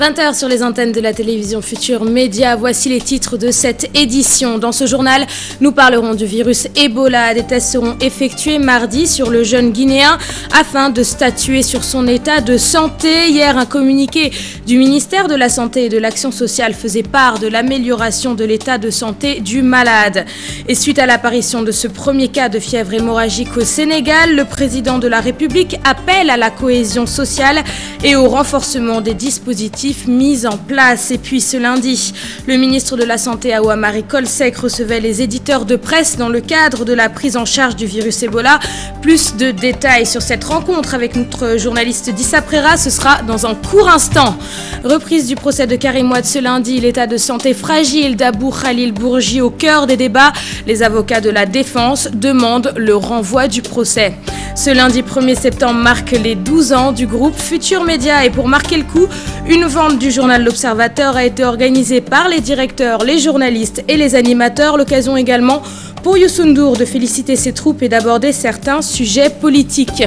20h sur les antennes de la télévision Futur Média, voici les titres de cette édition. Dans ce journal, nous parlerons du virus Ebola. Des tests seront effectués mardi sur le jeune Guinéen afin de statuer sur son état de santé. Hier, un communiqué du ministère de la Santé et de l'Action sociale faisait part de l'amélioration de l'état de santé du malade. Et suite à l'apparition de ce premier cas de fièvre hémorragique au Sénégal, le président de la République appelle à la cohésion sociale et au renforcement des dispositifs mis en place. Et puis ce lundi, le ministre de la Santé Awa Marie Coll Seck recevait les éditeurs de presse dans le cadre de la prise en charge du virus Ebola. Plus de détails sur cette rencontre avec notre journaliste Dissa Prera, ce sera dans un court instant. Reprise du procès de Karim Wade ce lundi, l'état de santé fragile d'Abou Khalil Bourgi au cœur des débats. Les avocats de la défense demandent le renvoi du procès. Ce lundi 1er septembre marque les 12 ans du groupe Futur Média et pour marquer le coup, une vente du journal L'Observateur a été organisée par les directeurs, les journalistes et les animateurs. L'occasion également pour Youssou N'Dour de féliciter ses troupes et d'aborder certains sujets politiques.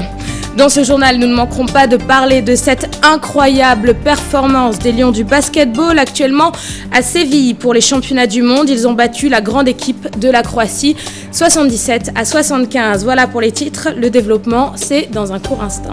Dans ce journal, nous ne manquerons pas de parler de cette incroyable performance des Lions du basketball actuellement à Séville pour les championnats du monde. Ils ont battu la grande équipe de la Croatie 77-75. Voilà pour les titres. Le développement, c'est dans un court instant.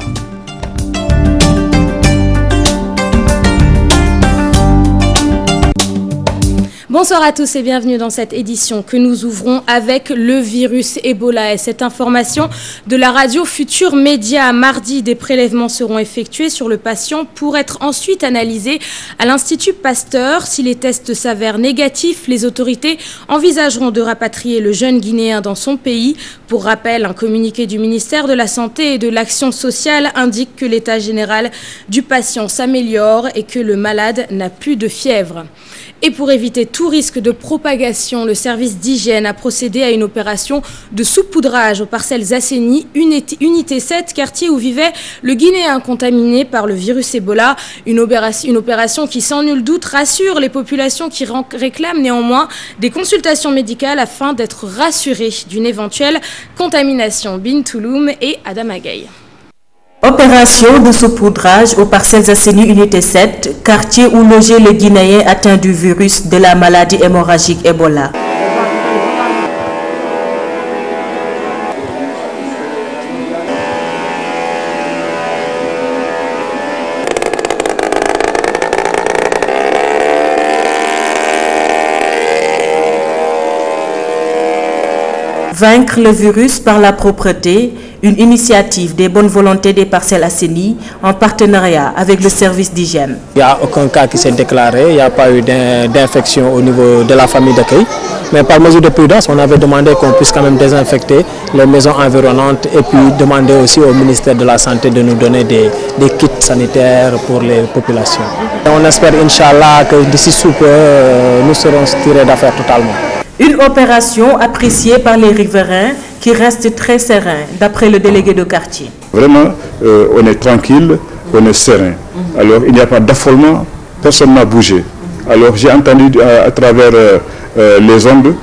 Bonsoir à tous et bienvenue dans cette édition que nous ouvrons avec le virus Ebola et cette information de la radio Futur Média. Mardi, des prélèvements seront effectués sur le patient pour être ensuite analysés à l'Institut Pasteur. Si les tests s'avèrent négatifs, les autorités envisageront de rapatrier le jeune Guinéen dans son pays. Pour rappel, un communiqué du ministère de la Santé et de l'Action sociale indique que l'état général du patient s'améliore et que le malade n'a plus de fièvre. Et pour éviter tout risque de propagation, le service d'hygiène a procédé à une opération de saupoudrage aux parcelles Assainies, unité 7, quartier où vivait le Guinéen contaminé par le virus Ebola. Une opération qui, sans nul doute, rassure les populations qui réclament néanmoins des consultations médicales afin d'être rassurées d'une éventuelle contamination. Bintouloum et Adam Agaï. Opération de saupoudrage aux parcelles Assainies unité 7, quartier où logeait le Guinéen atteint du virus de la maladie hémorragique Ebola. Vaincre le virus par la propreté, une initiative des bonnes volontés des parcelles Assainies en partenariat avec le service d'hygiène. Il n'y a aucun cas qui s'est déclaré, il n'y a pas eu d'infection au niveau de la famille d'accueil. Mais par mesure de prudence, on avait demandé qu'on puisse quand même désinfecter les maisons environnantes et puis demander aussi au ministère de la Santé de nous donner des kits sanitaires pour les populations. Et on espère, Inch'Allah, que d'ici sous peu, nous serons tirés d'affaire totalement. Une opération appréciée par les riverains qui restent très sereins, d'après le délégué de quartier. Vraiment, on est tranquille, on est serein. Alors, il n'y a pas d'affolement, personne n'a bougé. Alors, j'ai entendu à travers les ondes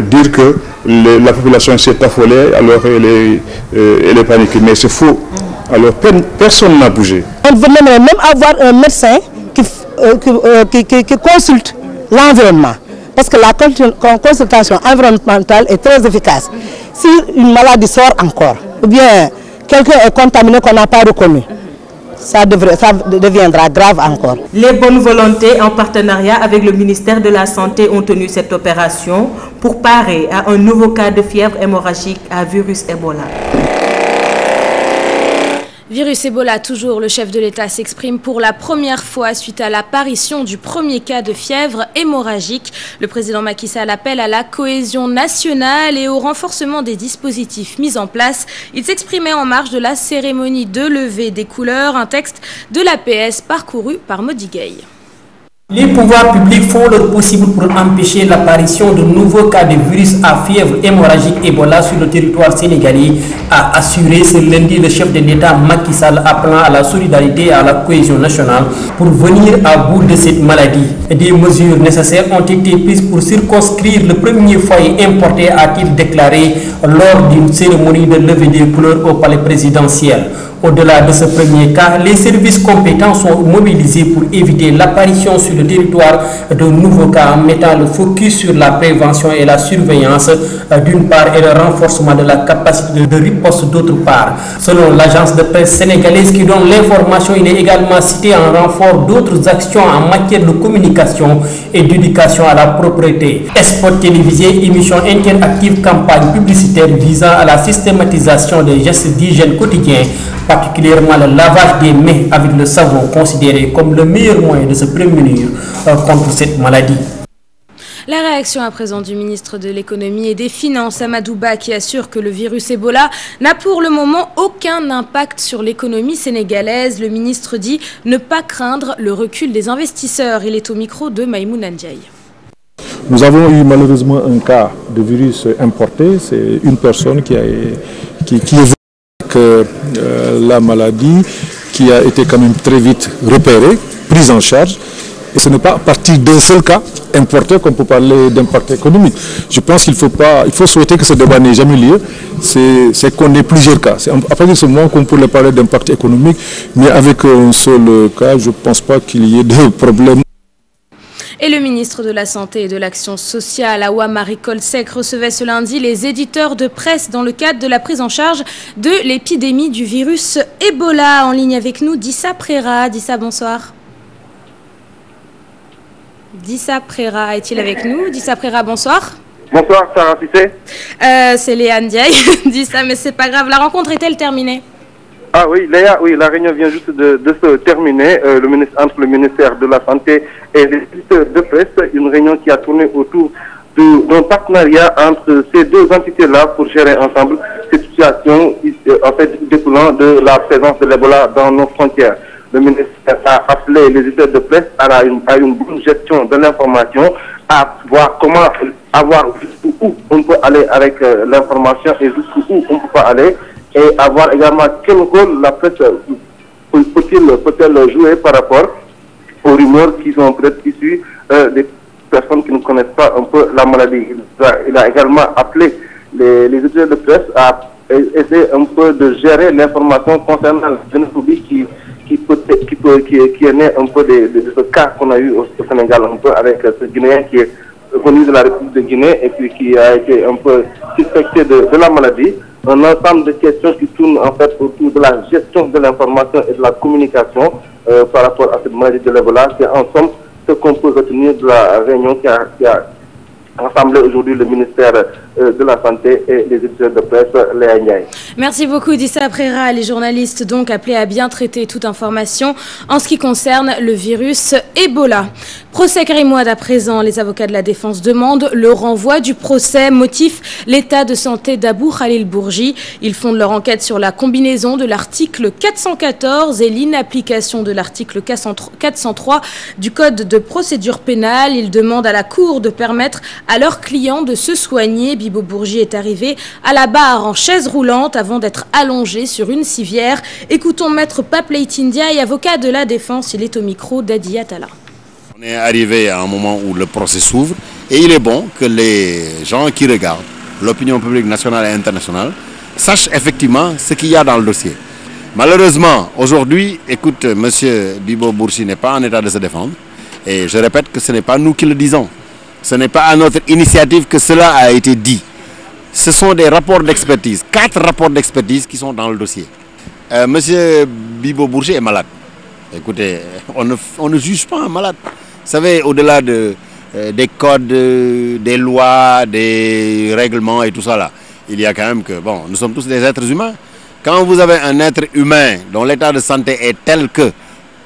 dire que la population s'est affolée, alors elle est paniquée. Mais c'est faux. Alors, personne n'a bougé. On venait même avoir un médecin qui consulte l'environnement. Parce que la consultation environnementale est très efficace. Si une maladie sort encore, ou bien quelqu'un est contaminé qu'on n'a pas reconnu, ça deviendra grave encore. Les bonnes volontés en partenariat avec le ministère de la Santé ont tenu cette opération pour parer à un nouveau cas de fièvre hémorragique à virus Ebola. Virus Ebola, toujours, le chef de l'État s'exprime pour la première fois suite à l'apparition du premier cas de fièvre hémorragique. Le président Macky Sall appelle à la cohésion nationale et au renforcement des dispositifs mis en place. Il s'exprimait en marge de la cérémonie de levée des couleurs, un texte de l'APS parcouru par Modi Gueye. Les pouvoirs publics font leur possible pour empêcher l'apparition de nouveaux cas de virus à fièvre hémorragique Ebola sur le territoire sénégalais, a assuré ce lundi le chef de l'État Macky Sall, appelant à la solidarité et à la cohésion nationale pour venir à bout de cette maladie. Des mesures nécessaires ont été prises pour circonscrire le premier foyer importé, a-t-il déclaré lors d'une cérémonie de levée des couleurs au palais présidentiel. Au-delà de ce premier cas, les services compétents sont mobilisés pour éviter l'apparition sur le territoire de nouveaux cas, mettant le focus sur la prévention et la surveillance d'une part et le renforcement de la capacité de riposte d'autre part. Selon l'agence de presse sénégalaise qui donne l'information, il est également cité en renfort d'autres actions en matière de communication et d'éducation à la propreté. Spots télévisés, émissions interactives, campagnes publicitaires visant à la systématisation des gestes d'hygiène quotidiens, particulièrement le lavage des mains avec le savon, considéré comme le meilleur moyen de se prémunir contre cette maladie. La réaction à présent du ministre de l'économie et des finances, Amadou Ba, qui assure que le virus Ebola n'a pour le moment aucun impact sur l'économie sénégalaise. Le ministre dit ne pas craindre le recul des investisseurs. Il est au micro de Maïmouna Ndiaye. Nous avons eu malheureusement un cas de virus importé. C'est une personne qui évolue avec la maladie, qui a été quand même très vite repérée, prise en charge. Et ce n'est pas à partir d'un seul cas importé qu'on peut parler d'impact économique. Je pense qu'il faut souhaiter que ce débat n'ait jamais lieu. C'est qu'on ait plusieurs cas. C'est à partir de ce moment qu'on pourrait parler d'impact économique. Mais avec un seul cas, je ne pense pas qu'il y ait de problème. Et le ministre de la Santé et de l'Action sociale, Awa Marie-Coll Seck, recevait ce lundi les éditeurs de presse dans le cadre de la prise en charge de l'épidémie du virus Ebola. En ligne avec nous, Dissa Prera. Dissa, bonsoir. Dissa Prera est-il avec nous? Dissa Prera, bonsoir. Bonsoir, Sarah Cissé. C'est Léa Ndiaye. Dissa, mais c'est pas grave. La rencontre est-elle terminée? Ah oui, Léa, oui, la réunion vient juste de se terminer entre le ministère de la Santé et les éditeurs de presse. Une réunion qui a tourné autour d'un partenariat entre ces deux entités-là pour gérer ensemble cette situation en fait découlant de la présence de l'Ebola dans nos frontières. Le ministère a appelé les éditeurs de presse à une bonne gestion de l'information, à voir comment avoir jusqu'où on peut aller avec l'information et jusqu'où on ne peut pas aller, et à voir également quel rôle la presse peut-elle jouer par rapport aux rumeurs qui sont peut-être issues des personnes qui ne connaissent pas un peu la maladie. Il a également appelé les éditeurs de presse à essayer un peu de gérer l'information concernant le jeune public qui est né un peu de ce cas qu'on a eu au Sénégal, un peu avec ce Guinéen qui est venu de la République de Guinée et puis qui a été un peu suspecté de la maladie. Un ensemble de questions qui tournent en fait autour de la gestion de l'information et de la communication par rapport à cette maladie de l'Ebola. C'est en somme ce qu'on peut retenir de la réunion qui a rassemblé aujourd'hui le ministère de la Santé et les éditeurs de presse, Léa Ndiaye. Merci beaucoup Dissa Prera. Les journalistes donc appelés à bien traiter toute information en ce qui concerne le virus Ebola. Procès Karim Wade à présent. Les avocats de la défense demandent le renvoi du procès. Motif, l'état de santé d'Abou Khalil Bourgi. Ils fondent leur enquête sur la combinaison de l'article 414 et l'inapplication de l'article 403 du Code de procédure pénale. Ils demandent à la Cour de permettre à leurs clients de se soigner. Bibo Bourgi est arrivé à la barre en chaise roulante avant d'être allongé sur une civière. Écoutons Maître Pape Leitindia et avocat de la défense. Il est au micro d'Adi Atala. On est arrivé à un moment où le procès s'ouvre et il est bon que les gens qui regardent, l'opinion publique nationale et internationale, sachent effectivement ce qu'il y a dans le dossier. Malheureusement, aujourd'hui, écoute, M. Bibo Bourgi n'est pas en état de se défendre et je répète que ce n'est pas nous qui le disons. Ce n'est pas à notre initiative que cela a été dit. Ce sont des rapports d'expertise, 4 rapports d'expertise qui sont dans le dossier. Monsieur Bibo Bourgi est malade. Écoutez, on ne juge pas un malade. Vous savez, au-delà des codes, des lois, des règlements et tout ça là, il y a quand même que, bon, nous sommes tous des êtres humains. Quand vous avez un être humain dont l'état de santé est tel que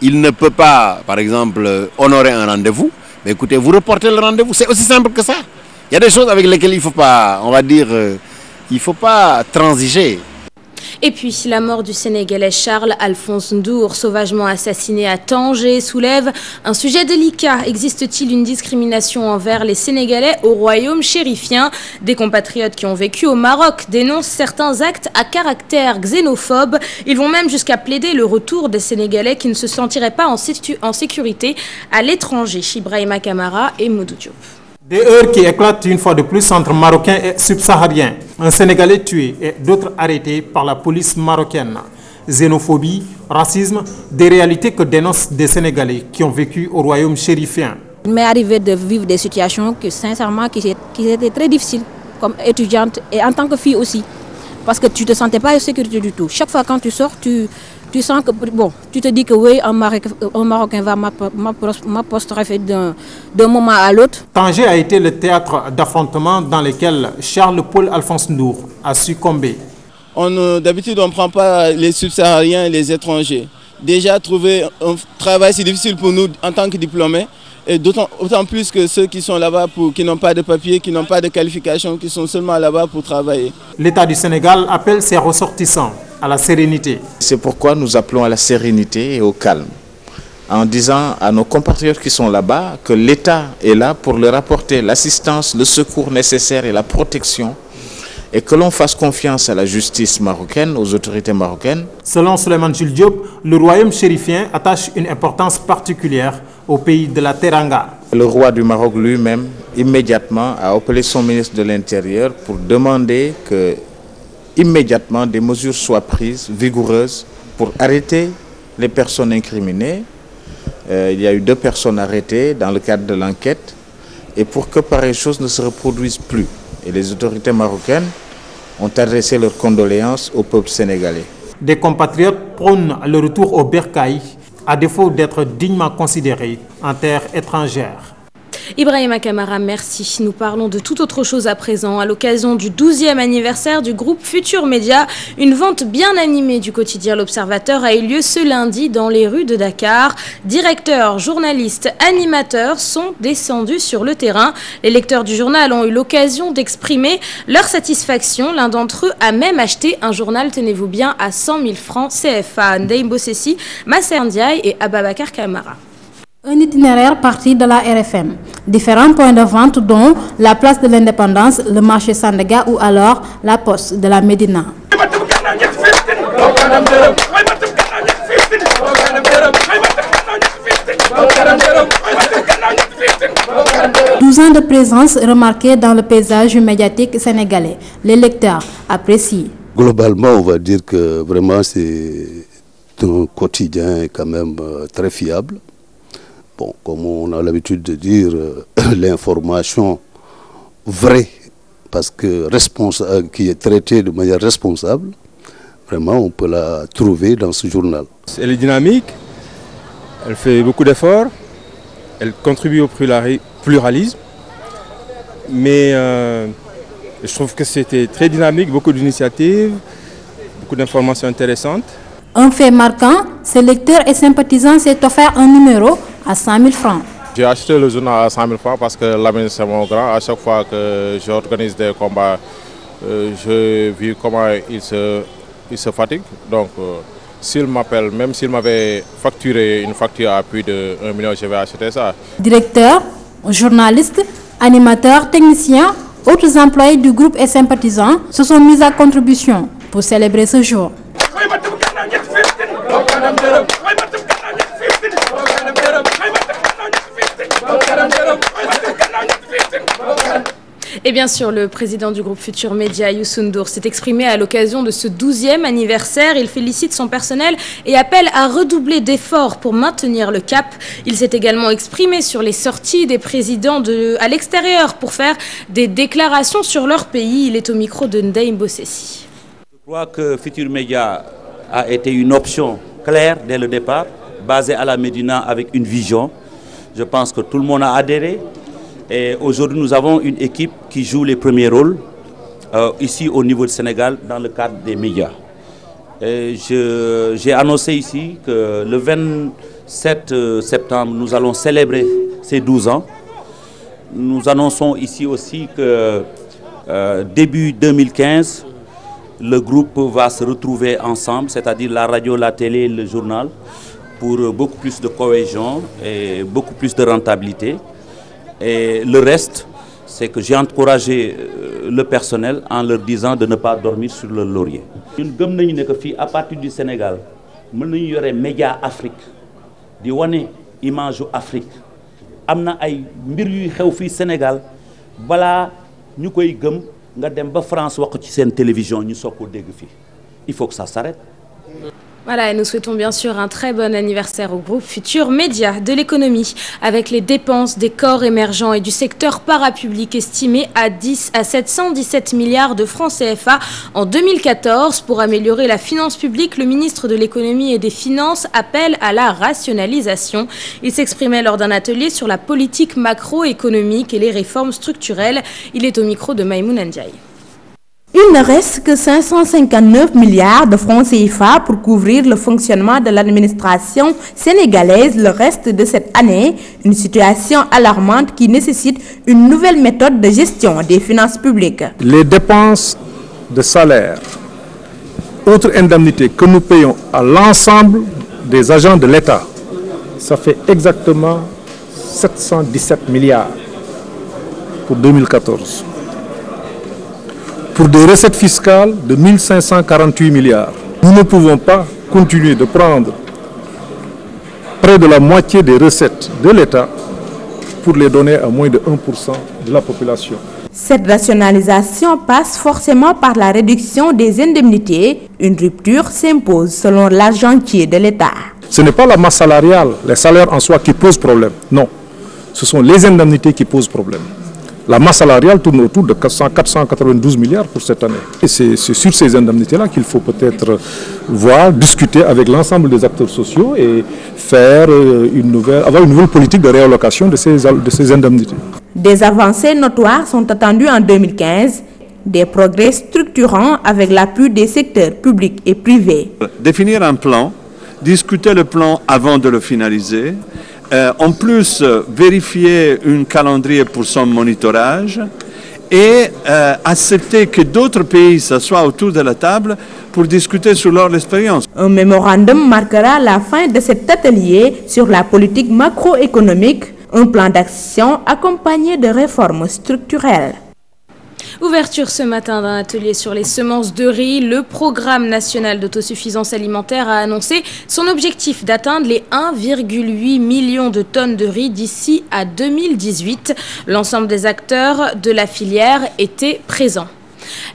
il ne peut pas, par exemple, honorer un rendez-vous, mais écoutez, vous reportez le rendez-vous, c'est aussi simple que ça. Il y a des choses avec lesquelles il ne faut pas, on va dire, il ne faut pas transiger. Et puis, la mort du Sénégalais Charles-Alphonse Ndour, sauvagement assassiné à Tanger, soulève un sujet délicat. Existe-t-il une discrimination envers les Sénégalais au royaume chérifien? Des compatriotes qui ont vécu au Maroc dénoncent certains actes à caractère xénophobe. Ils vont même jusqu'à plaider le retour des Sénégalais qui ne se sentiraient pas en sécurité à l'étranger. Ibrahima Kamara et Modou Diop. Des heurts qui éclatent une fois de plus entre Marocains et subsahariens. Un Sénégalais tué et d'autres arrêtés par la police marocaine. Xénophobie, racisme, des réalités que dénoncent des Sénégalais qui ont vécu au royaume chérifien. Il m'est arrivé de vivre des situations qui, sincèrement, qui étaient très difficiles, comme étudiante et en tant que fille aussi. Parce que tu ne te sentais pas en sécurité du tout. Chaque fois quand tu sors, tu sens que, bon, tu te dis que oui, un Marocain va m'apostropher d'un moment à l'autre. Tanger a été le théâtre d'affrontements dans lesquels Charles-Paul Alphonse Ndour a succombé. D'habitude, on ne prend pas les subsahariens et les étrangers. Déjà, trouver un travail, c'est difficile pour nous en tant que diplômés. Et d'autant plus que ceux qui sont là-bas, qui n'ont pas de papier, qui n'ont pas de qualification, qui sont seulement là-bas pour travailler. L'État du Sénégal appelle ses ressortissants à la sérénité. C'est pourquoi nous appelons à la sérénité et au calme, en disant à nos compatriotes qui sont là-bas que l'État est là pour leur apporter l'assistance, le secours nécessaire et la protection, et que l'on fasse confiance à la justice marocaine, aux autorités marocaines. Selon Souleymane Jules Diop, le royaume chérifien attache une importance particulière au pays de la Teranga. Le roi du Maroc lui-même, immédiatement, a appelé son ministre de l'Intérieur pour demander que, immédiatement, des mesures soient prises, vigoureuses, pour arrêter les personnes incriminées. Il y a eu 2 personnes arrêtées dans le cadre de l'enquête, et pour que pareille chose ne se reproduise plus. Et les autorités marocaines ont adressé leurs condoléances au peuple sénégalais. Des compatriotes prônent le retour au bercail, à défaut d'être dignement considérés en terre étrangère. Ibrahima Kamara, merci. Nous parlons de toute autre chose à présent. À l'occasion du 12e anniversaire du groupe Futur Média, une vente bien animée du quotidien L'Observateur a eu lieu ce lundi dans les rues de Dakar. Directeurs, journalistes, animateurs sont descendus sur le terrain. Les lecteurs du journal ont eu l'occasion d'exprimer leur satisfaction. L'un d'entre eux a même acheté un journal, tenez-vous bien, à 100 000 francs CFA. Ndeye Bossessi, Masser Ndiaye et Ababakar Kamara. Un itinéraire parti de la RFM. Différents points de vente dont la place de l'Indépendance, le marché Sandaga ou alors la poste de la Médina. 12 ans de présence remarquée dans le paysage médiatique sénégalais. Les lecteurs apprécient. Globalement, on va dire que vraiment c'est un quotidien quand même très fiable. Bon, comme on a l'habitude de dire, l'information vraie, parce que qui est traitée de manière responsable, vraiment on peut la trouver dans ce journal. Elle est dynamique, elle fait beaucoup d'efforts, elle contribue au pluralisme, mais je trouve que c'était très dynamique, beaucoup d'initiatives, beaucoup d'informations intéressantes. Un fait marquant, ces lecteurs et sympathisants s'est offert un numéro à 100 000 francs. J'ai acheté le journal à 100 000 francs parce que Lamine c'est mon grand. À chaque fois que j'organise des combats, je vis comment il se fatigue. Donc s'il m'appelle, même s'il m'avait facturé une facture à plus de 1 million, je vais acheter ça. Directeurs, journalistes, animateurs, techniciens, autres employés du groupe et sympathisants se sont mis à contribution pour célébrer ce jour. Et bien sûr, le président du groupe Futur Média, Youssou N'Dour, s'est exprimé à l'occasion de ce 12e anniversaire. Il félicite son personnel et appelle à redoubler d'efforts pour maintenir le cap. Il s'est également exprimé sur les sorties des présidents à l'extérieur pour faire des déclarations sur leur pays. Il est au micro de Ndeye Bossessi. Je crois que Futur Média a été une option claire dès le départ, basée à la Médina avec une vision. Je pense que tout le monde a adhéré. Et aujourd'hui, nous avons une équipe qui joue les premiers rôles ici au niveau du Sénégal dans le cadre des médias. J'ai annoncé ici que le 27 septembre, nous allons célébrer ces 12 ans. Nous annonçons ici aussi que début 2015, le groupe va se retrouver ensemble, c'est-à-dire la radio, la télé, le journal, pour beaucoup plus de cohésion et beaucoup plus de rentabilité. Et le reste, c'est que j'ai encouragé le personnel en leur disant de ne pas dormir sur le laurier. Nous savons que à partir du Sénégal, nous avons des médias Afrique, des images Afrique. Nous avons des mbir au Sénégal, bala ñu koy gëm nga dem ba France wax ci sen télévision ñu soko dégg fi. Il faut que ça s'arrête. Voilà, et nous souhaitons bien sûr un très bon anniversaire au groupe Futur Média. De l'économie, avec les dépenses des corps émergents et du secteur parapublic estimées à 717 milliards de francs CFA en 2014. Pour améliorer la finance publique, le ministre de l'économie et des finances appelle à la rationalisation. Il s'exprimait lors d'un atelier sur la politique macroéconomique et les réformes structurelles. Il est au micro de Maïmouna Ndiaye. Il ne reste que 559 milliards de francs CFA pour couvrir le fonctionnement de l'administration sénégalaise le reste de cette année, une situation alarmante qui nécessite une nouvelle méthode de gestion des finances publiques. Les dépenses de salaire, autres indemnités que nous payons à l'ensemble des agents de l'État, ça fait exactement 717 milliards pour 2014. Pour des recettes fiscales de 1548 milliards. Nous ne pouvons pas continuer de prendre près de la moitié des recettes de l'État pour les donner à moins de 1% de la population. Cette rationalisation passe forcément par la réduction des indemnités. Une rupture s'impose selon l'argentier de l'État. Ce n'est pas la masse salariale, les salaires en soi qui posent problème. Non, ce sont les indemnités qui posent problème. La masse salariale tourne autour de 492 milliards pour cette année. Et c'est sur ces indemnités-là qu'il faut peut-être voir, discuter avec l'ensemble des acteurs sociaux et faire avoir une nouvelle politique de réallocation de ces indemnités. Des avancées notoires sont attendues en 2015, des progrès structurants avec l'appui des secteurs publics et privés. Définir un plan, discuter le plan avant de le finaliser, en plus vérifier un calendrier pour son monitorage et accepter que d'autres pays s'assoient autour de la table pour discuter sur leur expérience. Un mémorandum marquera la fin de cet atelier sur la politique macroéconomique, un plan d'action accompagné de réformes structurelles. Ouverture ce matin d'un atelier sur les semences de riz. Le programme national d'autosuffisance alimentaire a annoncé son objectif d'atteindre les 1,8 million de tonnes de riz d'ici à 2018. L'ensemble des acteurs de la filière étaient présents.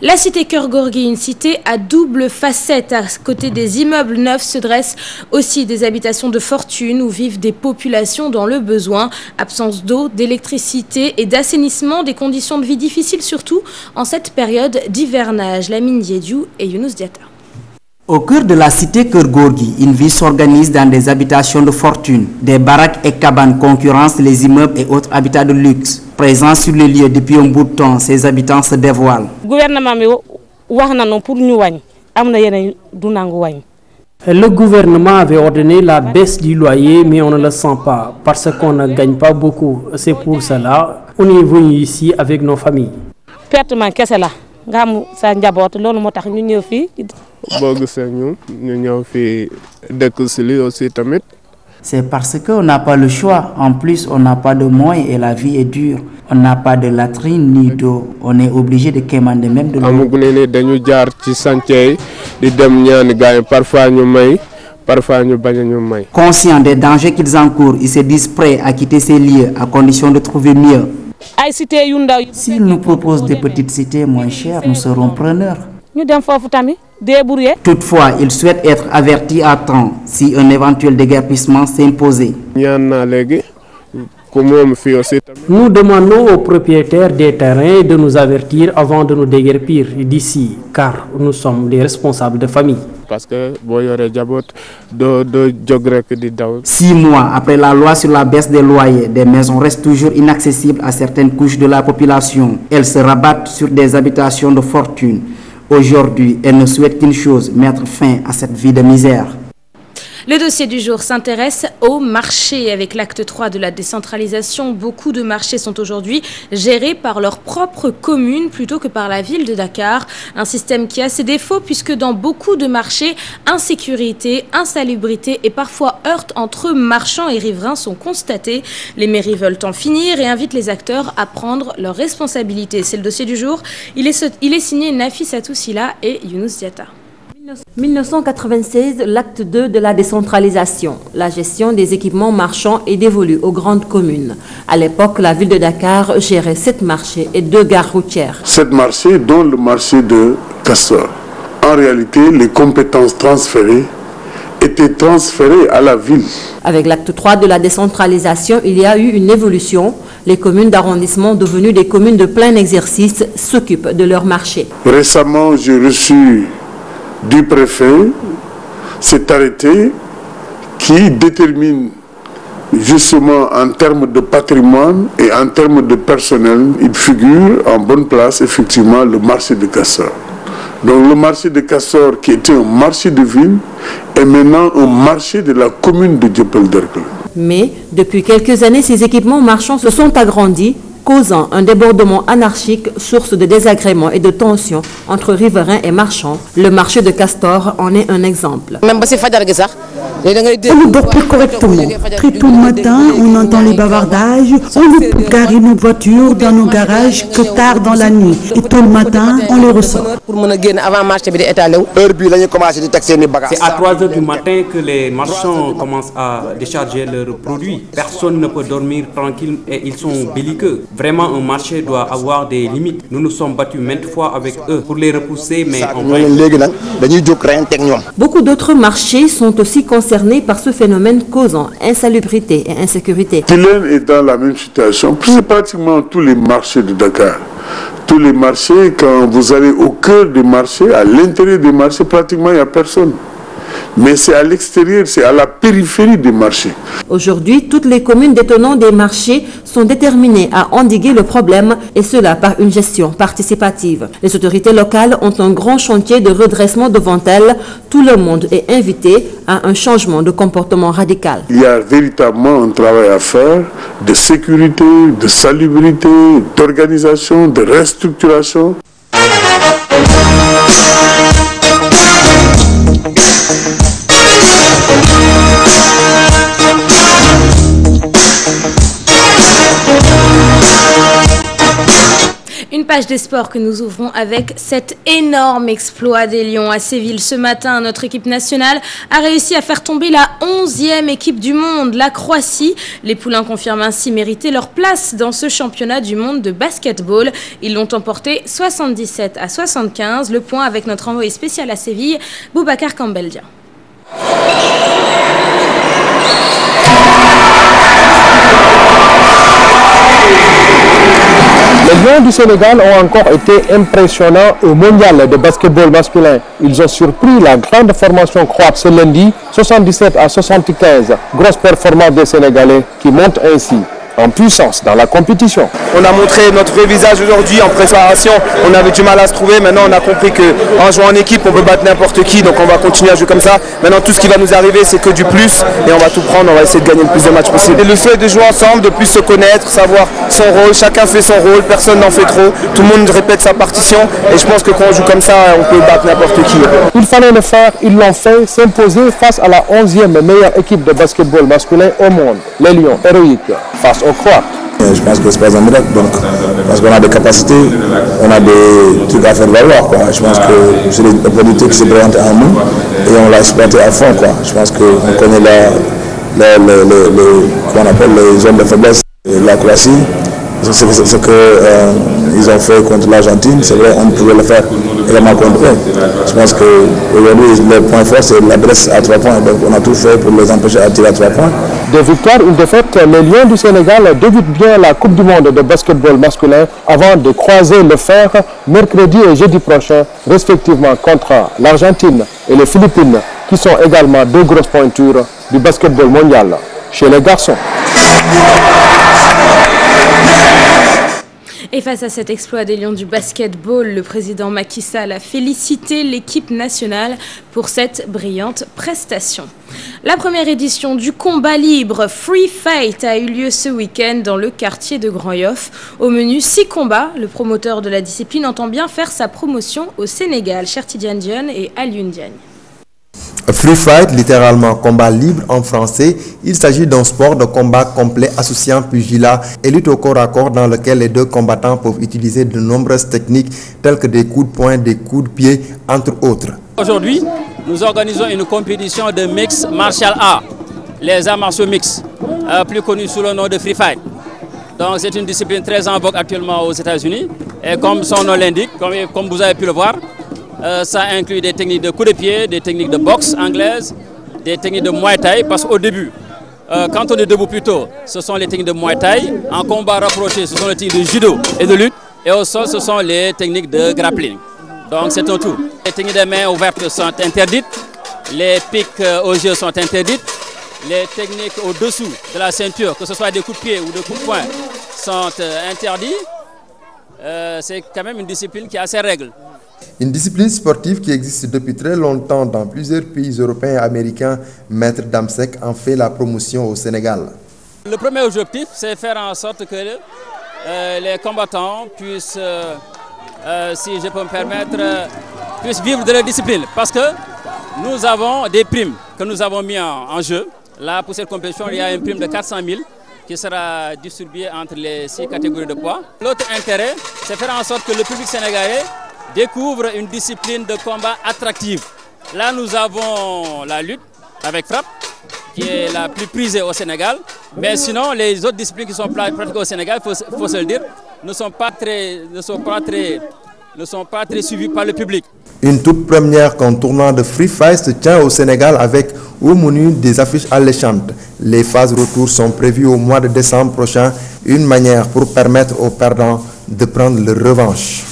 La cité Keur Gorgui, une cité à double facette. À côté des immeubles neufs se dressent aussi des habitations de fortune où vivent des populations dans le besoin. Absence d'eau, d'électricité et d'assainissement, des conditions de vie difficiles surtout en cette période d'hivernage. Lamine Diédiou et Younous Diatta. Au cœur de la cité Keur Gorgui, une vie s'organise dans des habitations de fortune. Des baraques et cabanes concurrencent les immeubles et autres habitats de luxe. Présents sur les lieux depuis un bout de temps, ces habitants se dévoilent. Le gouvernement avait ordonné la baisse du loyer, mais on ne le sent pas parce qu'on ne gagne pas beaucoup. C'est pour cela qu'on est venu ici avec nos familles. C'est parce qu'on n'a pas le choix. En plus, on n'a pas de moyens et la vie est dure. On n'a pas de latrine ni d'eau. On est obligé de quémander même de l'eau. Conscients des dangers qu'ils encourent, ils se disent prêts à quitter ces lieux à condition de trouver mieux. S'ils nous proposent des petites cités moins chères, nous serons preneurs. Toutefois, ils souhaitent être avertis à temps si un éventuel déguerpissement s'imposait. Nous demandons aux propriétaires des terrains de nous avertir avant de nous déguerpir d'ici, car nous sommes des responsables de famille. 6 mois après la loi sur la baisse des loyers, des maisons restent toujours inaccessibles à certaines couches de la population. Elles se rabattent sur des habitations de fortune. Aujourd'hui, elles ne souhaitent qu'une chose, mettre fin à cette vie de misère. Le dossier du jour s'intéresse au marché. Avec l'acte 3 de la décentralisation, beaucoup de marchés sont aujourd'hui gérés par leur propre commune plutôt que par la ville de Dakar. Un système qui a ses défauts puisque dans beaucoup de marchés, insécurité, insalubrité et parfois heurts entre marchands et riverains sont constatés. Les mairies veulent en finir et invitent les acteurs à prendre leurs responsabilités. C'est le dossier du jour. Il est signé Nafissatou Silla et Younous Diatta. 1996, l'acte 2 de la décentralisation. La gestion des équipements marchands est dévolue aux grandes communes. À l'époque, la ville de Dakar gérait 7 marchés et 2 gares routières. 7 marchés, dont le marché de Castor. En réalité, les compétences transférées été transférés à la ville. Avec l'acte 3 de la décentralisation, il y a eu une évolution. Les communes d'arrondissement devenues des communes de plein exercice s'occupent de leur marché. Récemment, j'ai reçu du préfet cet arrêté qui détermine justement en termes de patrimoine et en termes de personnel, il figure en bonne place effectivement le marché de Castor. Donc le marché de Castor, qui était un marché de ville, est maintenant un marché de la commune de Dieuppeul-Derklé. Mais depuis quelques années, ces équipements marchands se sont agrandis, causant un débordement anarchique, source de désagréments et de tensions entre riverains et marchands. Le marché de Castor en est un exemple. On ne dort pas correctement. Très tôt le matin, on entend les bavardages. On ne peut garer nos voitures dans nos garages que tard dans la nuit. Et tôt le matin, on les ressort. C'est à 3 h du matin que les marchands commencent à décharger leurs produits. Personne ne peut dormir tranquille et ils sont belliqueux. Vraiment, un marché doit avoir des limites. Nous nous sommes battus maintes fois avec eux pour les repousser, mais en vain. Beaucoup d'autres marchés sont aussi concernés par ce phénomène causant insalubrité et insécurité. Tilène est dans la même situation. C'est pratiquement tous les marchés de Dakar. Tous les marchés, quand vous allez au cœur des marchés, à l'intérieur des marchés, pratiquement il n'y a personne. Mais c'est à l'extérieur, c'est à la périphérie des marchés. Aujourd'hui, toutes les communes détenant des marchés sont déterminées à endiguer le problème, et cela par une gestion participative. Les autorités locales ont un grand chantier de redressement devant elles. Tout le monde est invité à un changement de comportement radical. Il y a véritablement un travail à faire de sécurité, de salubrité, d'organisation, de restructuration. Une page des sports que nous ouvrons avec cet énorme exploit des Lions à Séville. Ce matin, notre équipe nationale a réussi à faire tomber la 11e équipe du monde, la Croatie. Les Poulains confirment ainsi mériter leur place dans ce championnat du monde de basketball. Ils l'ont emporté 77 à 75. Le point avec notre envoyé spécial à Séville, Boubacar Campbell-Dia. Les Lions du Sénégal ont encore été impressionnants au mondial de basketball masculin. Ils ont surpris la grande formation croate ce lundi, 77 à 75. Grosse performance des Sénégalais qui montent ainsi en puissance dans la compétition. On a montré notre vrai visage aujourd'hui en préparation. On avait du mal à se trouver. Maintenant, on a compris qu'en jouant en équipe, on peut battre n'importe qui. Donc, on va continuer à jouer comme ça. Maintenant, tout ce qui va nous arriver, c'est que du plus. Et on va tout prendre. On va essayer de gagner le plus de matchs possible. Et le fait de jouer ensemble, de plus se connaître, savoir son rôle. Chacun fait son rôle. Personne n'en fait trop. Tout le monde répète sa partition. Et je pense que quand on joue comme ça, on peut battre n'importe qui. Il fallait le faire. Ils l'ont fait. S'imposer face à la 11e meilleure équipe de basketball masculin au monde. Les Lions héroïques face aux Croates. Je pense que ce n'est pas un miracle, donc, parce qu'on a des capacités, on a des trucs à faire valoir. Quoi. Je pense que c'est une opportunité qui s'est présentée à nous et on l'a exploité à fond. Quoi. Je pense qu'on connaît qu'on appelle les zones de faiblesse de la Croatie. Ce qu'ils ont fait contre l'Argentine, c'est vrai, on pouvait le faire également contre eux. Je pense qu'aujourd'hui, le point fort, c'est l'adresse à 3 points. Donc on a tout fait pour les empêcher à tirer à 3 points. Deux victoires, une défaite, les Lions du Sénégal débutent bien la Coupe du Monde de basketball masculin avant de croiser le fer mercredi et jeudi prochain, respectivement contre l'Argentine et les Philippines, qui sont également deux grosses pointures du basketball mondial chez les garçons. Et face à cet exploit des Lions du basketball, le président Macky Sall a félicité l'équipe nationale pour cette brillante prestation. La première édition du combat libre Free Fight a eu lieu ce week-end dans le quartier de Grand Yoff. Au menu 6 combats, le promoteur de la discipline entend bien faire sa promotion au Sénégal. Chertidiane Dione et Alioune Diagne. Free Fight, littéralement combat libre en français, il s'agit d'un sport de combat complet associant pugilat et lutte au corps à corps dans lequel les deux combattants peuvent utiliser de nombreuses techniques telles que des coups de poing, des coups de pied, entre autres. Aujourd'hui, nous organisons une compétition de mix martial art, les arts martiaux mix, plus connus sous le nom de Free Fight. Donc c'est une discipline très en vogue actuellement aux États-Unis et comme son nom l'indique, comme vous avez pu le voir, ça inclut des techniques de coups de pied, des techniques de boxe anglaise, des techniques de Muay Thai, parce qu'au début, quand on est debout plutôt, ce sont les techniques de Muay Thai. En combat rapproché, ce sont les techniques de judo et de lutte. Et au sol, ce sont les techniques de grappling. Donc c'est un tout. Les techniques de main ouvertes sont interdites. Les pics au jeu sont interdites. Les techniques au-dessous de la ceinture, que ce soit des coups de pied ou des coups de poing, sont interdits. C'est quand même une discipline qui a ses règles. Une discipline sportive qui existe depuis très longtemps dans plusieurs pays européens et américains. Maître Damsek en fait la promotion au Sénégal. Le premier objectif, c'est faire en sorte que les combattants puissent, si je peux me permettre, puissent vivre de leur discipline. Parce que nous avons des primes que nous avons mis en jeu. Là, pour cette compétition, il y a une prime de 400 000 qui sera distribuée entre les 6 catégories de poids. L'autre intérêt, c'est faire en sorte que le public sénégalais découvre une discipline de combat attractive. Là, nous avons la lutte avec frappe, qui est la plus prisée au Sénégal. Mais sinon, les autres disciplines qui sont pratiquées au Sénégal, il faut se le dire, ne sont pas très suivies par le public. Une toute première qu'un tournoi de Free Fight se tient au Sénégal avec au menu des affiches alléchantes. Les phases retour sont prévues au mois de décembre prochain, une manière pour permettre aux perdants de prendre leur revanche.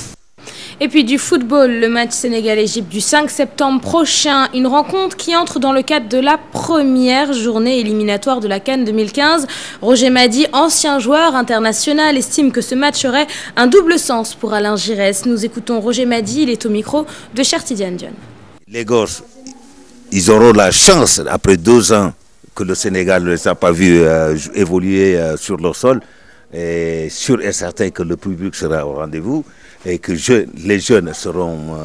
Et puis du football, le match Sénégal-Égypte du 5 septembre prochain, une rencontre qui entre dans le cadre de la première journée éliminatoire de la CAN 2015. Roger Madi, ancien joueur international, estime que ce match aurait un double sens pour Alain Giresse. Nous écoutons Roger Madi, il est au micro de Chertidiane Dione. Les gosses, ils auront la chance, après 2 ans que le Sénégal ne les a pas vus évoluer sur leur sol, et sûr et certain que le public sera au rendez-vous et que les jeunes seront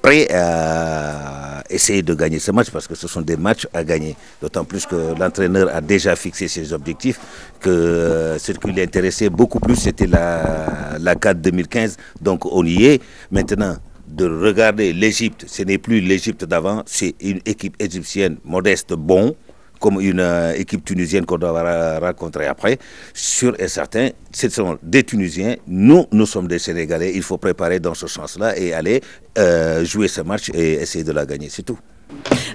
prêts à essayer de gagner ce match parce que ce sont des matchs à gagner. D'autant plus que l'entraîneur a déjà fixé ses objectifs, que ce qui l'intéressait beaucoup plus c'était la CAN 2015, donc on y est. Maintenant, de regarder l'Égypte, ce n'est plus l'Égypte d'avant, c'est une équipe égyptienne modeste, bon, comme une équipe tunisienne qu'on doit rencontrer après. Sûr et certain, ce sont des Tunisiens, nous sommes des Sénégalais, il faut préparer dans ce sens-là et aller jouer ce match et essayer de la gagner, c'est tout.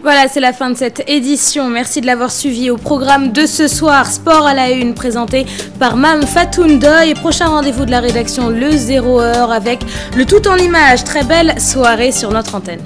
Voilà, c'est la fin de cette édition. Merci de l'avoir suivi. Au programme de ce soir, Sport à la Une, présenté par Mme Fatoundoy. Et prochain rendez-vous de la rédaction, le 0h, avec le tout en images. Très belle soirée sur notre antenne.